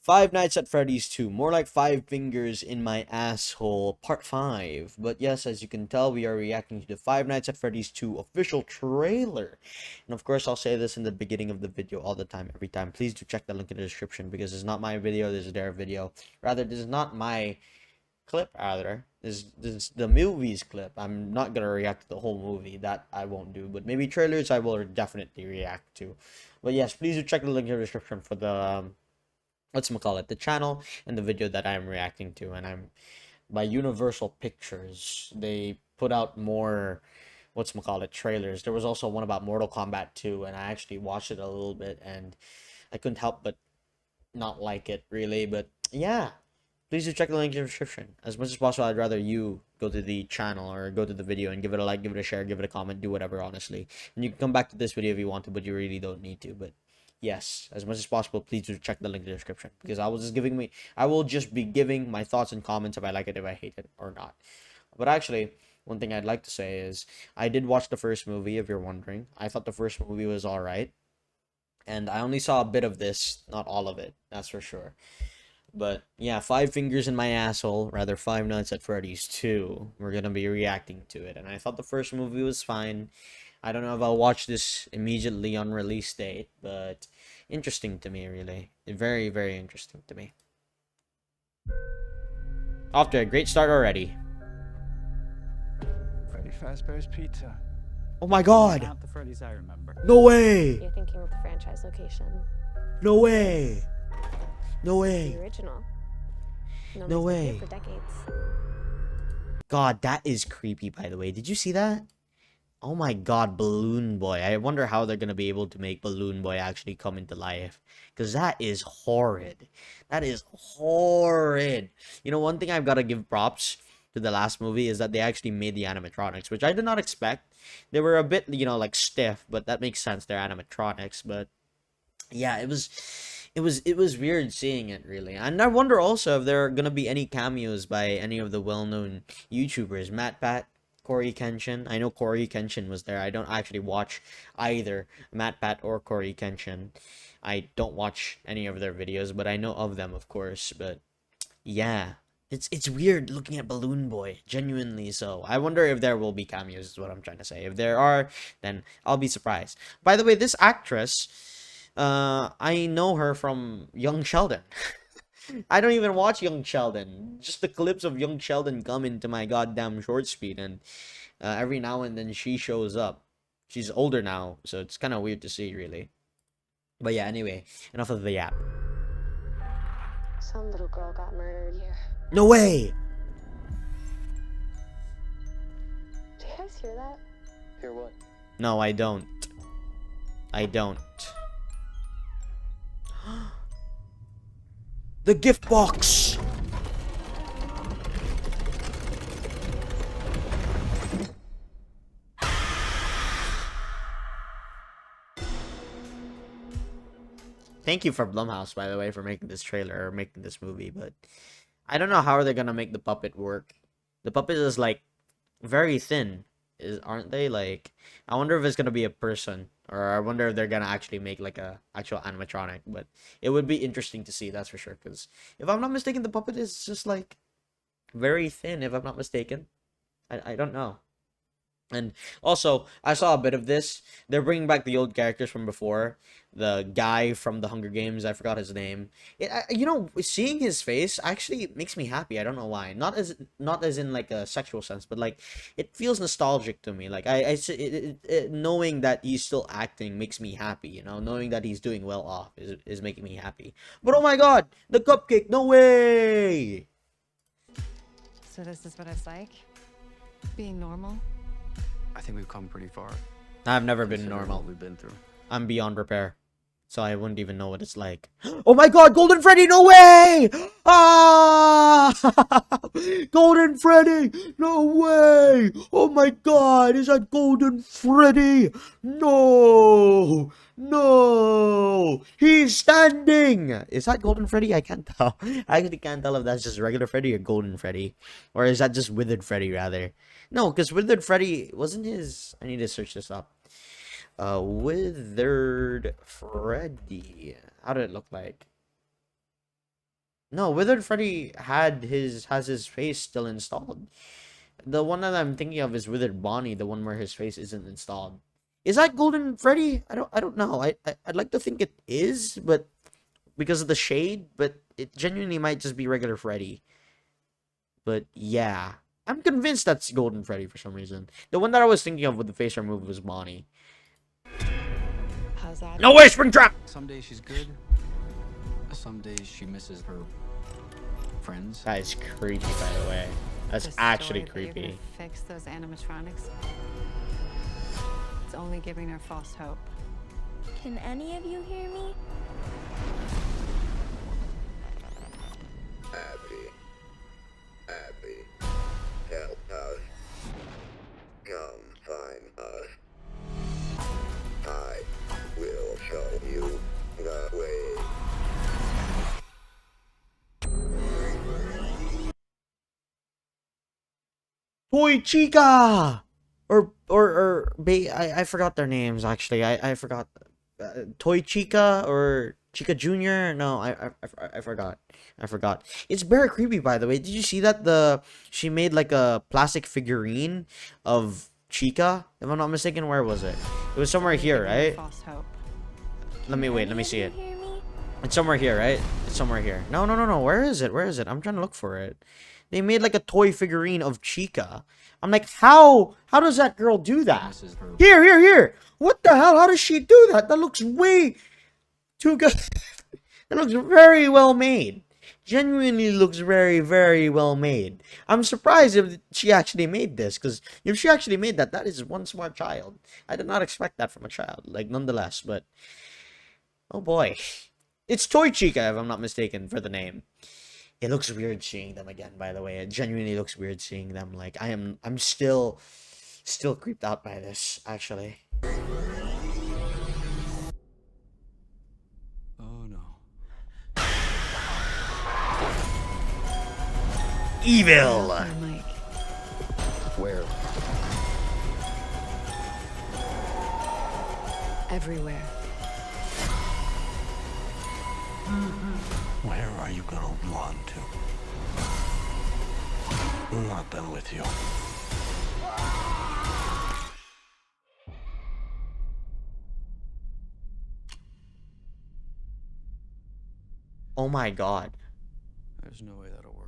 Five Nights at Freddy's 2, more like five fingers in my asshole, part 5. But yes, as you can tell, we are reacting to the Five Nights at Freddy's 2 official trailer. And of course, I'll say this in the beginning of the video all the time, every time. Please do check the link in the description because it's not my video, this is their video. Rather, this is not my clip, rather. This is the movie's clip. I'm not gonna react to the whole movie, that I won't do. But maybe trailers I will definitely react to. But yes, please do check the link in the description for the the channel and the video that I'm reacting to. And I'm by Universal Pictures. They put out more trailers. There was also one about Mortal Kombat 2, and I actually watched it a little bit, and I couldn't help but not like it really. But yeah, please do check the link in the description. As much as possible, I'd rather you go to the channel or go to the video and give it a like, give it a share, give it a comment, do whatever, honestly. And you can come back to this video if you want to, but you really don't need to. But yes, as much as possible, please do check the link in the description, because I will just be giving my thoughts and comments if I like it, if I hate it, or not. But actually, one thing I'd like to say is I did watch the first movie, if you're wondering. I thought the first movie was alright. And I only saw a bit of this, not all of it, that's for sure. But yeah, Five Fingers in My Asshole, rather Five Nights at Freddy's 2. We're gonna be reacting to it. And I thought the first movie was fine. I don't know if I'll watch this immediately on release date, but interesting to me, really. Very, very interesting to me. Off to a great start already. Freddy Fazbear's Pizza. Oh my god! Not the Freddy's I remember. No way! You're thinking of the franchise location. No way! No The way! original. No way. For decades. God, that is creepy, by the way. Did you see that? Oh my god, Balloon Boy. I wonder how they're gonna be able to make Balloon Boy actually come into life. Because that is horrid. That is horrid. You know, one thing I've got to give props to the last movie is that they actually made the animatronics, which I did not expect. They were a bit, you know, like stiff, but that makes sense. They're animatronics. But yeah, it was weird seeing it, really. And I wonder also if there are gonna be any cameos by any of the well-known YouTubers. MatPat, Corey Kenshin. I know Corey Kenshin was there. I don't actually watch either MatPat or Corey Kenshin. I don't watch any of their videos, but I know of them, of course. But yeah, it's weird looking at Balloon Boy, genuinely so. I wonder if there will be cameos, is what I'm trying to say. If there are, then I'll be surprised. By the way, this actress, I know her from Young Sheldon. I don't even watch Young Sheldon. Just the clips of Young Sheldon come into my goddamn short speed, and every now and then she shows up. She's older now, so it's kind of weird to see, really. But yeah, anyway, enough of the yap. Some little girl got murdered here. No way! Do you guys hear that? Hear what? No, I don't. I don't. The gift box! Thank you for Blumhouse, by the way, for making this trailer or making this movie, but I don't know how they're gonna make the puppet work. The puppet is like very thin, aren't they? Like, I wonder if it's gonna be a person, or I wonder if they're gonna actually make like a actual animatronic. But it would be interesting to see, that's for sure. Because if I'm not mistaken, the puppet is just like very thin. If I'm not mistaken, I don't know. And also, I saw a bit of this. They're bringing back the old characters from before. The guy from the Hunger Games, I forgot his name. You know, seeing his face actually makes me happy. I don't know why. Not as in like a sexual sense, but like it feels nostalgic to me. Like knowing that he's still acting makes me happy. You know, knowing that he's doing well off is making me happy. But oh my god, the cupcake! No way! So this is what it's like? Being normal? I think we've come pretty far. I've never been considering normal. What we've been through. I'm beyond repair. So I wouldn't even know what it's like. Oh my god, Golden Freddy, no way! Ah! Golden Freddy, no way! Oh my god, is that Golden Freddy? No! No! He's standing! Is that Golden Freddy? I can't tell. I actually can't tell if that's just regular Freddy or Golden Freddy. Or is that just Withered Freddy, rather? No, because Withered Freddy wasn't his... I need to search this up. Withered Freddy. How did it look like? No, Withered Freddy has his face still installed. The one that I'm thinking of is Withered Bonnie, the one where his face isn't installed. Is that Golden Freddy? I don't know. I'd like to think it is, but because of the shade, but it genuinely might just be regular Freddy. But yeah. I'm convinced that's Golden Freddy for some reason. The one that I was thinking of with the face removed was Bonnie. How's that? No way, Springtrap! Some days she's good. Some days she misses her friends. That is creepy, by the way. That's The actually story that you're creepy. gonna fix those animatronics. It's only giving her false hope. Can any of you hear me? Abby, help us. Come find us. I will show you the way. Toy Chica! I forgot their names, actually. I forgot. Toy Chica or Chica Jr.? No, I forgot. I forgot. It's very creepy, by the way. Did you see that she made like a plastic figurine of Chica? If I'm not mistaken, where was it? It was somewhere Only here, giving her right? false hope. Let me Any of see you it. hear me? It's somewhere here, right? It's somewhere here. No. Where is it? Where is it? I'm trying to look for it. They made like a toy figurine of Chica. I'm like, how does that girl do that? Misses her. Here. What the hell? How does she do that? That looks way too good. That looks very well made. Genuinely looks very, very well made. I'm surprised if she actually made this, because if she actually made that, that is one smart child. I did not expect that from a child, like, nonetheless, but oh boy. It's Toy Chica, if I'm not mistaken, for the name. It looks weird seeing them again, by the way. It genuinely looks weird seeing them. Like, I'm still creeped out by this, actually. Oh no. Evil! Oh, Mike. Where? Everywhere. Where are you gonna run to? I'm not done with you. Oh my god. There's no way that'll work.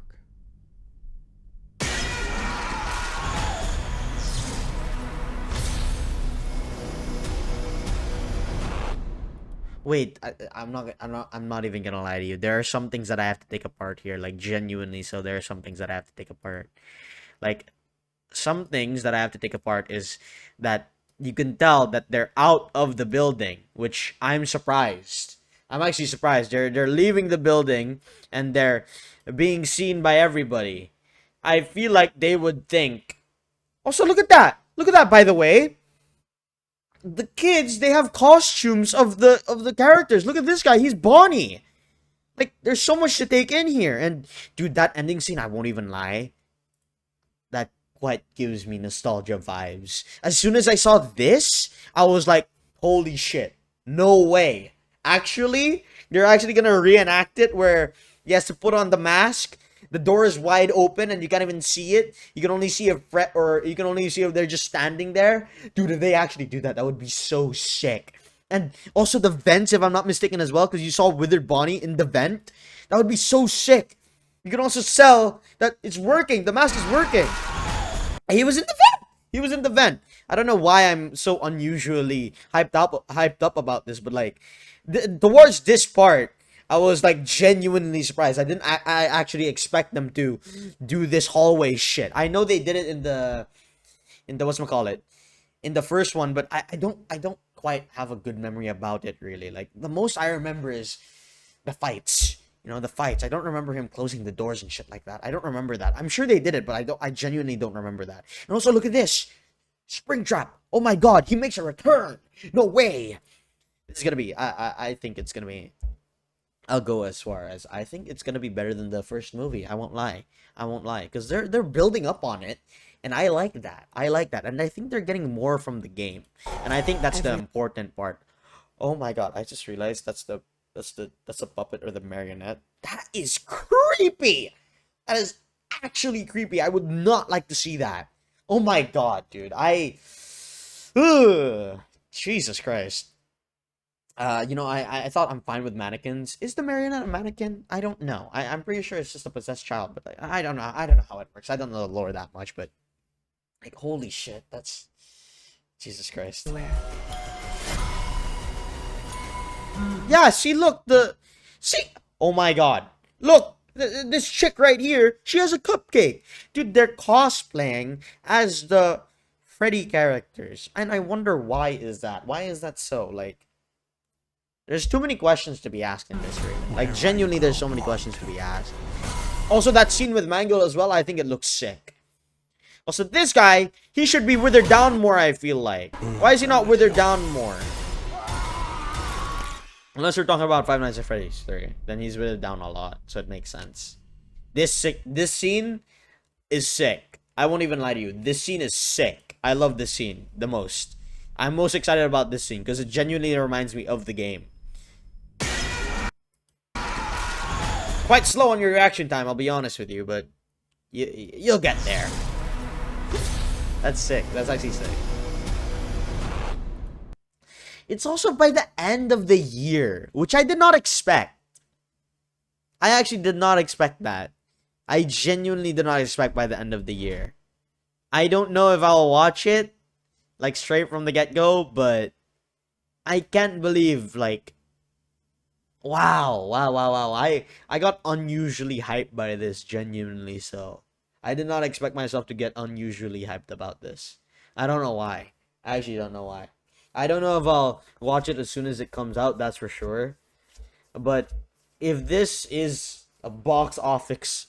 Wait, I'm not even gonna lie to you. There are some things that I have to take apart here, like genuinely. So there are some things that I have to take apart. Like some things that I have to take apart is that you can tell that they're out of the building, which I'm surprised. I'm actually surprised. They're leaving the building and they're being seen by everybody. I feel like they would think. Also, look at that. Look at that, by the way. The kids, they have costumes of the characters. Look at this guy, he's Bonnie. Like, there's so much to take in here. And dude, that ending scene, I won't even lie, that quite gives me nostalgia vibes. As soon as I saw this, I was like, holy shit, no way. Actually, they're actually gonna reenact it where he has to put on the mask. The door is wide open and you can't even see it. You can only see a Fred, or you can only see if they're just standing there. Dude, if they actually do that, that would be so sick. And also the vents, if I'm not mistaken, as well, because you saw Withered Bonnie in the vent. That would be so sick. You can also sell that it's working. The mask is working. He was in the vent. He was in the vent. I don't know why I'm so unusually hyped up about this, but like, towards this part, I was like genuinely surprised. I actually expect them to do this hallway shit. I know they did it in the whatchamacallit, in the first one, but I don't quite have a good memory about it really. Like the most I remember is the fights. You know, the fights. I don't remember him closing the doors and shit like that. I don't remember that. I'm sure they did it, but I genuinely don't remember that. And also look at this. Springtrap. Oh my god, he makes a return. No way. This is gonna be I think it's gonna be, I'll go as far as I think it's gonna be better than the first movie. I won't lie. I won't lie, because they're building up on it, and I like that. I like that, and I think they're getting more from the game, and I think that's the important part. Oh my god! I just realized that's the puppet or the marionette. That is creepy. That is actually creepy. I would not like to see that. Oh my god, dude. Ugh. Jesus Christ. I thought I'm fine with mannequins. Is the marionette a mannequin? I don't know. I'm pretty sure it's just a possessed child, but I don't know. I don't know how it works. I don't know the lore that much, but like, holy shit, that's Jesus Christ. Yeah, see, look, oh my god, look, this chick right here, she has a cupcake, dude. They're cosplaying as the Freddy characters, and I wonder why is that? Why is that so? Like, there's too many questions to be asked in this Raven. Like, genuinely, there's so many questions to be asked. Also, that scene with Mangle as well, I think it looks sick. Also, this guy, he should be withered down more, I feel like. Why is he not withered down more? Unless we're talking about Five Nights at Freddy's 3, then he's withered down a lot, so it makes sense. This scene is sick. I won't even lie to you. This scene is sick. I love this scene the most. I'm most excited about this scene because it genuinely reminds me of the game. Quite slow on your reaction time, I'll be honest with you, but you'll get there. That's sick. That's actually sick. It's also by the end of the year, which I did not expect. I actually did not expect that. I genuinely did not expect by the end of the year. I don't know if I'll watch it, like, straight from the get-go, but I can't believe, like, wow. I got unusually hyped by this, genuinely so. I did not expect myself to get unusually hyped about this. I don't know why. I actually don't know why. I don't know if I'll watch it as soon as it comes out, that's for sure. But if this is a box office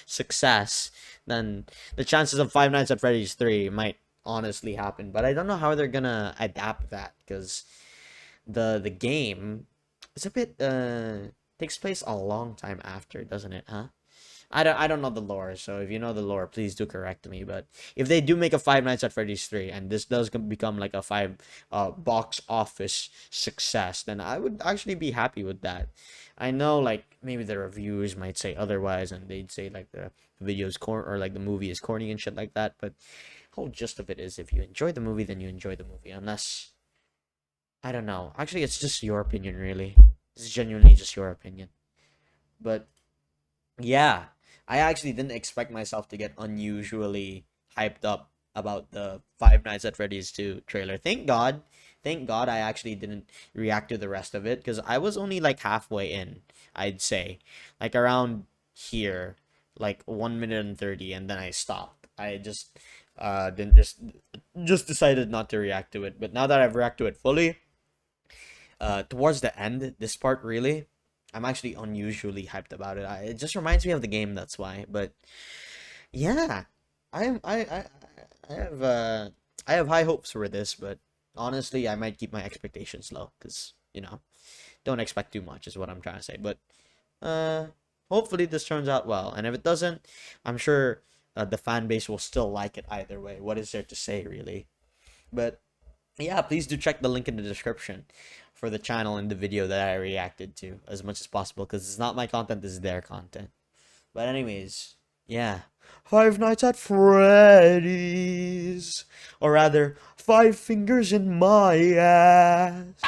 success, then the chances of Five Nights at Freddy's 3 might honestly happen. But I don't know how they're gonna adapt that, because the game is a bit takes place a long time after, doesn't it, huh? I don't know the lore, so if you know the lore, please do correct me. But if they do make a Five Nights at Freddy's 3 and this does become like a box office success, then I would actually be happy with that. I know, like, maybe the reviewers might say otherwise, and they'd say like the video's or like the movie is corny and shit like that. But the whole gist of it is, if you enjoy the movie, then you enjoy the movie. Unless, I don't know. Actually, it's just your opinion, really. It's genuinely just your opinion. But yeah, I actually didn't expect myself to get unusually hyped up about the Five Nights at Freddy's 2 trailer. Thank God. Thank God I actually didn't react to the rest of it, because I was only like halfway in, I'd say. Like around here, like 1 minute and 30, and then I stopped. I just didn't just decided not to react to it. But now that I've reacted to it fully, towards the end, this part really, I'm actually unusually hyped about it. It just reminds me of the game, that's why. But yeah, I have high hopes for this, but honestly, I might keep my expectations low, because don't expect too much is what I'm trying to say. But hopefully this turns out well, and if it doesn't, I'm sure the fan base will still like it either way. What is there to say, really? But yeah, please do check the link in the description for the channel and the video that I reacted to as much as possible, because it's not my content, this is their content. But anyways, yeah, Five Nights at Freddy's, or rather, 5 fingers in my ass.